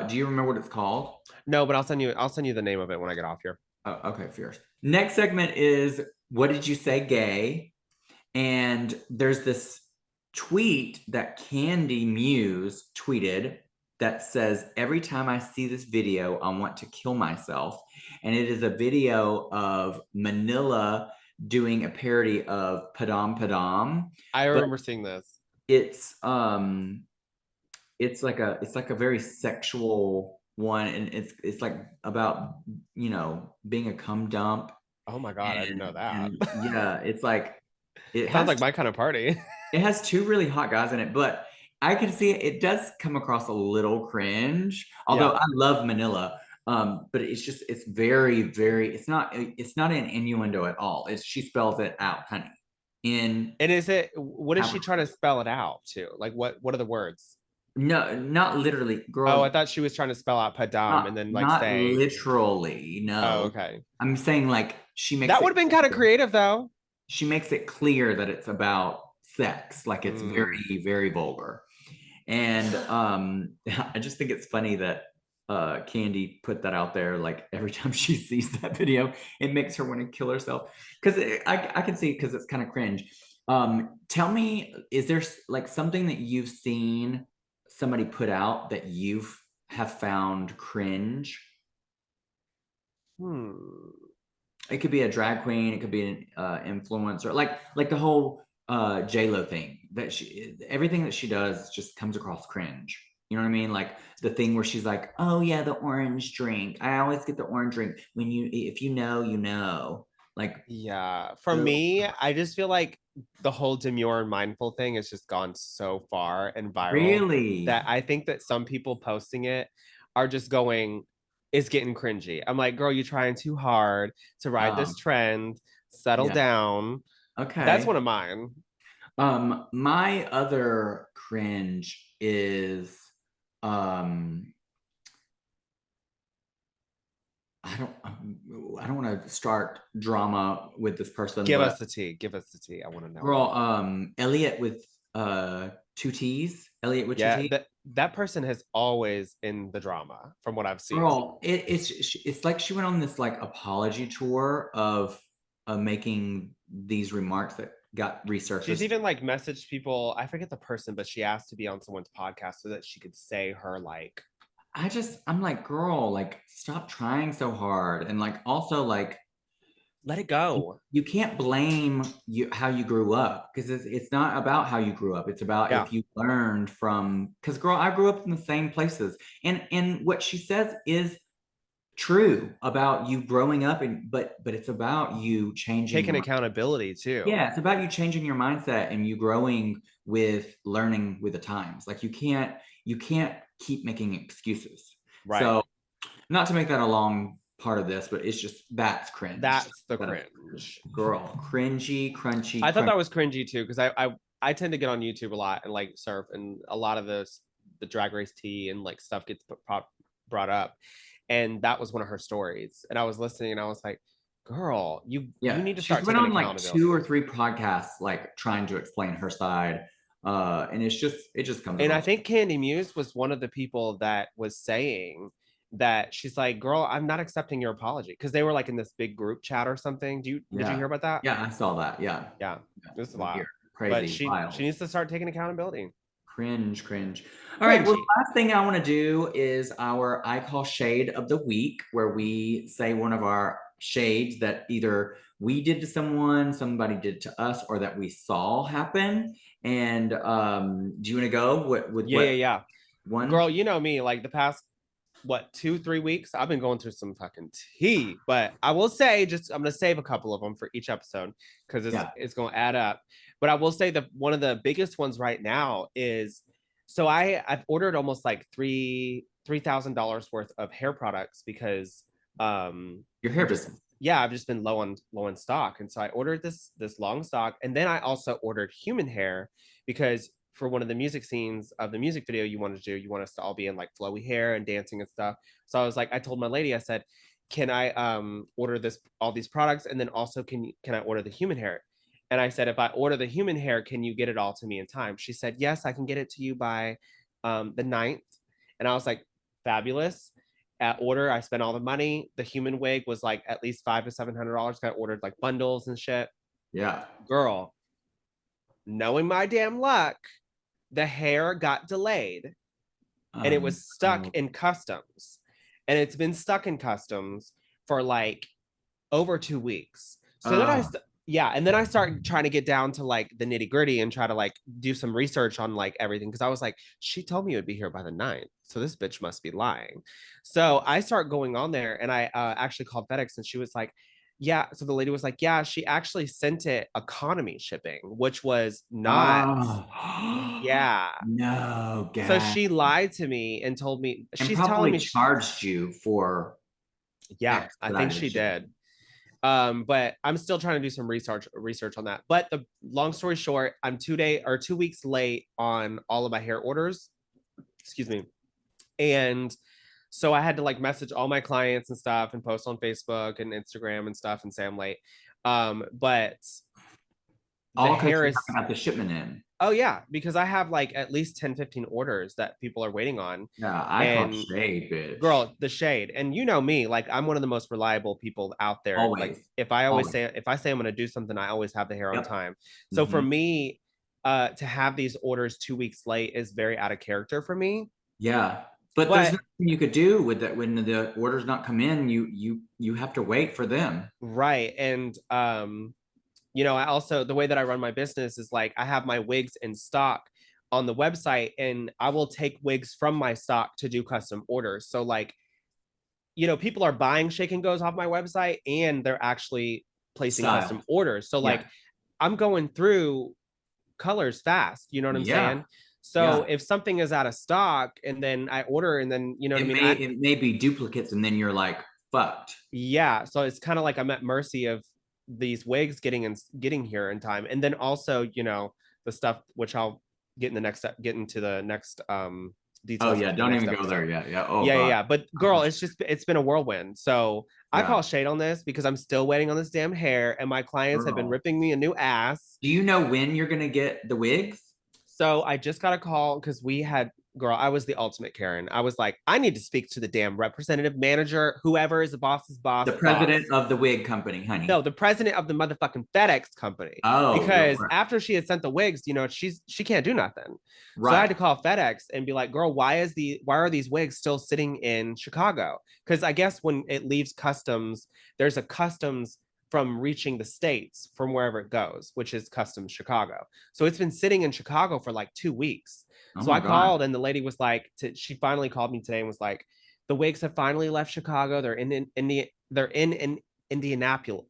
Do you remember what it's called? No, but I'll send you the name of it when I get off here. Oh, okay, fierce. Next segment is what did you say, gay? And there's this tweet that Candy Muse tweeted that says, every time I see this video, I want to kill myself. And it is a video of Manila doing a parody of Padam Padam. I But remember seeing this. it's it's like a very sexual one, and it's like about being a cum dump. Oh my God, I didn't know that. And yeah, it's like it Sounds has like my kind of party. it has two really hot guys in it, but I can see it does come across a little cringe. Although Yeah. I love Manila, but it's very, very. It's not an innuendo at all. It's she spells it out, honey. In And what is she trying to spell it out to? Like what are the words? No, not literally, Oh, I girl. thought she was trying to spell out Padam and then like Not say, literally. oh, No, okay. I'm saying like That would have been kind of creative though. she makes it clear that it's about sex, like it's Mm. very, very vulgar. And I just think it's funny that Candy put that out there. Like every time she sees that video, it makes her want to kill herself. Because I can see because it's kind of cringe. Tell me, is there like something that you've seen somebody put out that you've have found cringe? Hmm. It could be a drag queen, it could be an influencer, like the whole J Lo thing that she everything that she does just comes across cringe. You know what I mean? Like the thing where she's like, "Oh yeah, the orange drink. I always get the orange drink when if you know, you know." Like, Yeah. For ugh. me, I just feel like the whole demure and mindful thing has just gone so far and viral that Really? I think that some people posting it are just going, it's getting cringy. I'm like, girl, you're trying too hard to ride this Um, trend. Settle yeah. down. That's Okay. one of mine. My other cringe is um I don't want to start drama with this person, Give us but the tea. Give us the tea. I want to know. girl, Elliot with two T's, Elliot with two Yeah, T's. that person has always in the drama from what I've seen. Girl, it's like she went on this like apology tour of making these remarks that got She's resurfaced. even like messaged people, I forget the person, but she asked to be on someone's podcast so that she could say her like I'm like, girl, like stop trying so hard, and like also like let it go. you can't blame how you grew up because it's not about how you grew up. It's about Yeah. if you learned from because girl, I grew up in the same places, and what she says is true about you growing up, and but it's about you changing Taking your accountability too. yeah, it's about you changing your mindset and you growing with learning with the times. Like you can't keep making excuses. Right. So not to make that a long part of this, but it's just that's cringe. That's the That is cringe. girl, cringy, crunchy, I thought crunchy. that was cringy too, because I tend to get on YouTube a lot and like surf, and a lot of the drag race tea and like stuff gets brought up. And that was one of her stories. And I was listening and I was like, girl, you Yeah, need to she's start been taking on like two accountability. or three podcasts, like trying to explain her side, and it just comes And I across. think Candy Muse was one of the people that was saying that she's like, girl, I'm not accepting your apology. Because they were like in this big group chat or something. Did you Yeah, hear about that? yeah, I saw that. Yeah, Yeah, yeah. it was a Weird, lot. But crazy, she wild. needs to start taking accountability. Cringe, cringe. All right. Well, Cringy. the last thing I want to do is our I call shade of the week, where we say one of our shades that either we did to someone, somebody did to us, or that we saw happen. And do you want to go with Yeah, yeah, what yeah. one? Girl, you know me, like the past what, 2-3 weeks. I've been going through some fucking tea, but I will say, just I'm gonna save a couple of them for each episode because it's gonna add up. But I will say that one of the biggest ones right now is, so I've ordered almost like $3,000 worth of hair products because your hair business. Yeah, I've just been low on stock, and so I ordered this long stock, and then I also ordered human hair because for one of the music scenes of the music video you wanted to do, you want us to all be in like flowy hair and dancing and stuff. So I was like, I told my lady, I said, can I order all these products, and then also can I order the human hair? And I said, if I order the human hair, can you get it all to me in time? She said, yes, I can get it to you by the 9th. And I was like, fabulous. At order, I spent all the money. The human wig was like at least $500 to $700. I ordered like bundles and shit. Yeah. Girl, knowing my damn luck, the hair got delayed and it was stuck in customs. And it's been stuck in customs for like over 2 weeks. So then and then I started trying to get down to like the nitty gritty and try to like do some research on like everything. Cause I was like, she told me it would be here by the 9th. So this bitch must be lying. So I start going on there and I actually called FedEx and she was like, yeah. So the lady was like, yeah, she actually sent it economy shipping, which was not. Yeah. No, God. So she lied to me and told me she's telling me charged you for. Yeah, I think she did. But I'm still trying to do some research on that. But the long story short, I'm 2 weeks late on all of my hair orders. Excuse me. And so I had to like message all my clients and stuff and post on Facebook and Instagram and stuff and say I'm late. But the hair is about the shipment in. Oh yeah, because I have like at least 10-15 orders that people are waiting on. Yeah, I call shade, bitch. Girl, the shade. And you know me, like I'm one of the most reliable people out there. Always. Like if I say I'm gonna do something, I always have the hair on time. So for me, to have these orders 2 weeks late is very out of character for me. Yeah. But there's nothing you could do with that when the orders not come in, you have to wait for them. Right. And you know, I also, the way that I run my business is like I have my wigs in stock on the website and I will take wigs from my stock to do custom orders. So like, you know, people are buying shake and goes off my website and they're actually placing custom orders. So like I'm going through colors fast, you know what I'm saying? So if something is out of stock and then I order and then, you know what I mean? It may be duplicates and then you're like, fucked. Yeah. So it's kind of like I'm at mercy of these wigs getting here in time. And then also, you know, the stuff which I'll get into the next details. Oh yeah, don't even go there yet. Yeah. Oh yeah. But girl, it's been a whirlwind. So I call shade on this because I'm still waiting on this damn hair and my clients have been ripping me a new ass. Do you know when you're gonna get the wigs? So I just got a call because I was the ultimate Karen. I was like, I need to speak to the damn representative manager, whoever is the boss's boss. The president of the wig company, honey. No, the president of the motherfucking FedEx company. Oh. Because after she had sent the wigs, you know, she can't do nothing. Right. So I had to call FedEx and be like, girl, why are these wigs still sitting in Chicago? Because I guess when it leaves customs, there's a customs from reaching the States from wherever it goes, which is customs Chicago. So it's been sitting in Chicago for like 2 weeks. So I called and the lady was like, she finally called me today and was like, the wigs have finally left Chicago. They're in Indianapolis.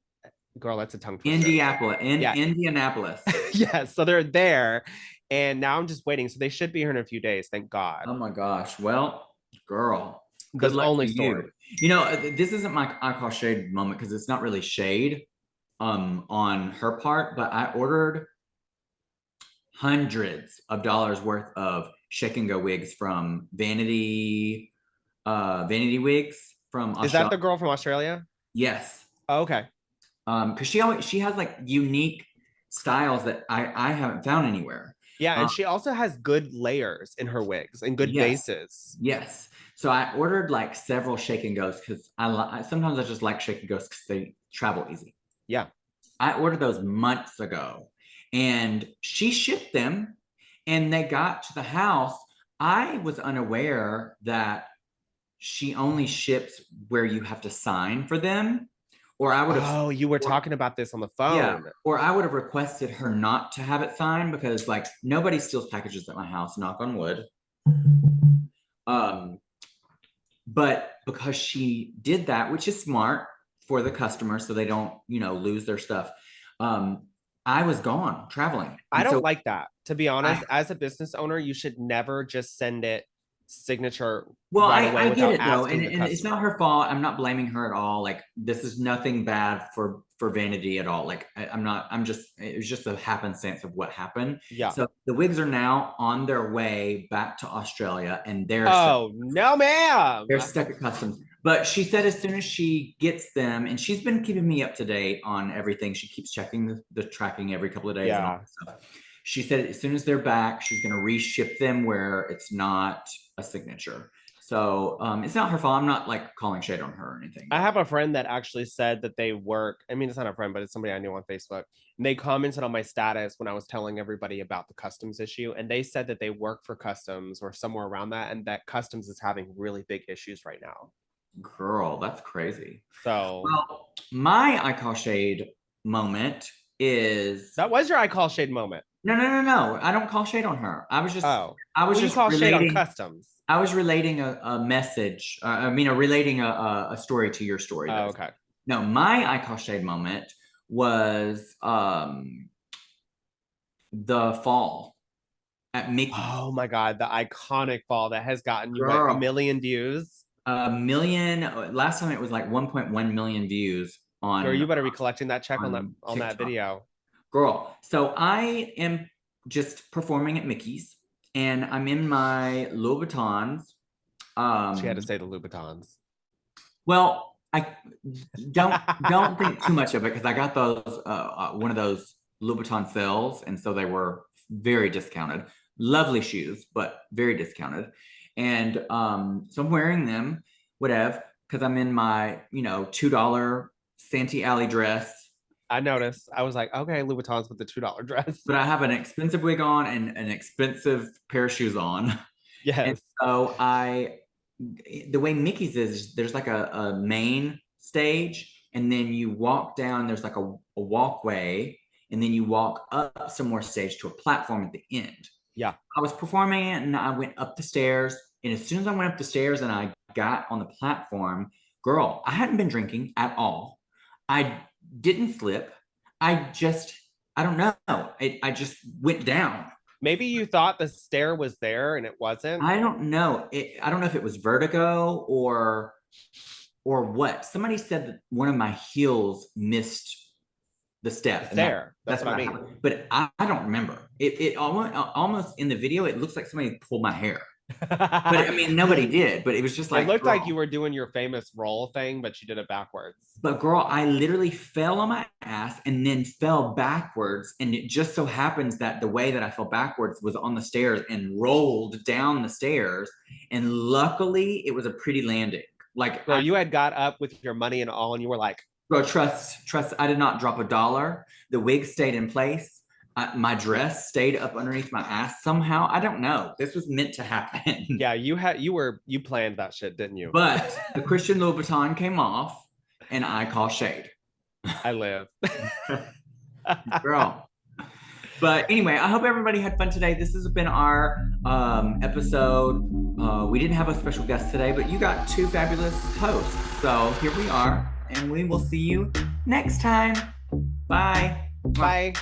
Girl, that's a tongue twister. Indianapolis. Yes, so they're there. And now I'm just waiting. So they should be here in a few days. Thank God. Oh my gosh. Well, girl. Good luck only story. You know, this isn't my I call shade moment because it's not really shade on her part, but I ordered hundreds of dollars worth of shake and go wigs from Vanity Wigs from Australia. Is that the girl from Australia? Yes. Oh, okay. Because she has like unique styles that I haven't found anywhere. Yeah, and she also has good layers in her wigs and good bases. Yes. So I ordered like several shake and goes because sometimes I just like shake and goes because they travel easy. Yeah. I ordered those months ago and she shipped them and they got to the house. I was unaware that she only ships where you have to sign for them. Or I would have. Oh, you were talking about this on the phone. Yeah. Or I would have requested her not to have it signed because like nobody steals packages at my house, knock on wood. But because she did that, which is smart for the customer so they don't, lose their stuff. I was gone traveling. I don't like that. To be honest, as a business owner, you should never just send it signature right away without asking though, the customer. And it's not her fault. I'm not blaming her at all. Like, this is nothing bad for vanity at all. Like, it was just a happenstance of what happened. Yeah. So the wigs are now on their way back to Australia, and they're no, ma'am. They're stuck at customs. But she said as soon as she gets them, and she's been keeping me up to date on everything. She keeps checking the tracking every couple of days and all that stuff. She said as soon as they're back, she's going to reship them where it's not a signature. So it's not her fault. I'm not like calling shade on her or anything. I have a friend that actually said that they work. I mean, it's not a friend, but it's somebody I knew on Facebook. And they commented on my status when I was telling everybody about the customs issue. And they said that they work for customs or somewhere around that. And that customs is having really big issues right now. Girl, that's crazy. So, well, my I call shade moment is... That was your I call shade moment. No. I don't call shade on her. I was just... just call shade on customs. I was relating a message. Relating a story to your story. Oh, okay. No, my I call shade moment was the fall at Mickey. Oh my God, the iconic fall that has gotten you like 1 million views. Last time it was like 1.1 million views on. Girl, you better be collecting that check on that video. Girl, so I am just performing at Mickey's. And I'm in my Louboutins. She had to say the Louboutins. Well, I don't think too much of it because I got those one of those Louboutin sales, and so they were very discounted. Lovely shoes, but very discounted. And so I'm wearing them, whatever, because I'm in my $2 Santee Alley dress. I noticed. I was like, okay, Louboutins with the $2 dress. But I have an expensive wig on and an expensive pair of shoes on. Yes. And so the way Mickey's is, there's like a main stage, and then you walk down, there's like a walkway, and then you walk up some more stage to a platform at the end. Yeah. I was performing it, and I went up the stairs. And as soon as I went up the stairs and I got on the platform, girl, I hadn't been drinking at all. I didn't slip. I don't know. I just went down. Maybe you thought the stair was there and it wasn't. I don't know. I don't know if it was vertigo or what. Somebody said that one of my heels missed the step. There. That's what I mean. But I don't remember. It almost in the video, it looks like somebody pulled my hair. But I mean, nobody did. But it was just like, it looked like you were doing your famous roll thing, but you did it backwards. But girl, I literally fell on my ass and then fell backwards. And it just so happens that the way that I fell backwards was on the stairs and rolled down the stairs. And luckily, it was a pretty landing. Like, girl, you had got up with your money and all, and you were like, bro, trust. I did not drop $1. The wig stayed in place. My dress stayed up underneath my ass somehow. I don't know. This was meant to happen. Yeah, you planned that shit, didn't you? But the Christian Louboutin came off, and I call shade. I live. Girl. But anyway, I hope everybody had fun today. This has been our episode. We didn't have a special guest today, but you got two fabulous hosts. So here we are, and we will see you next time. Bye. Bye.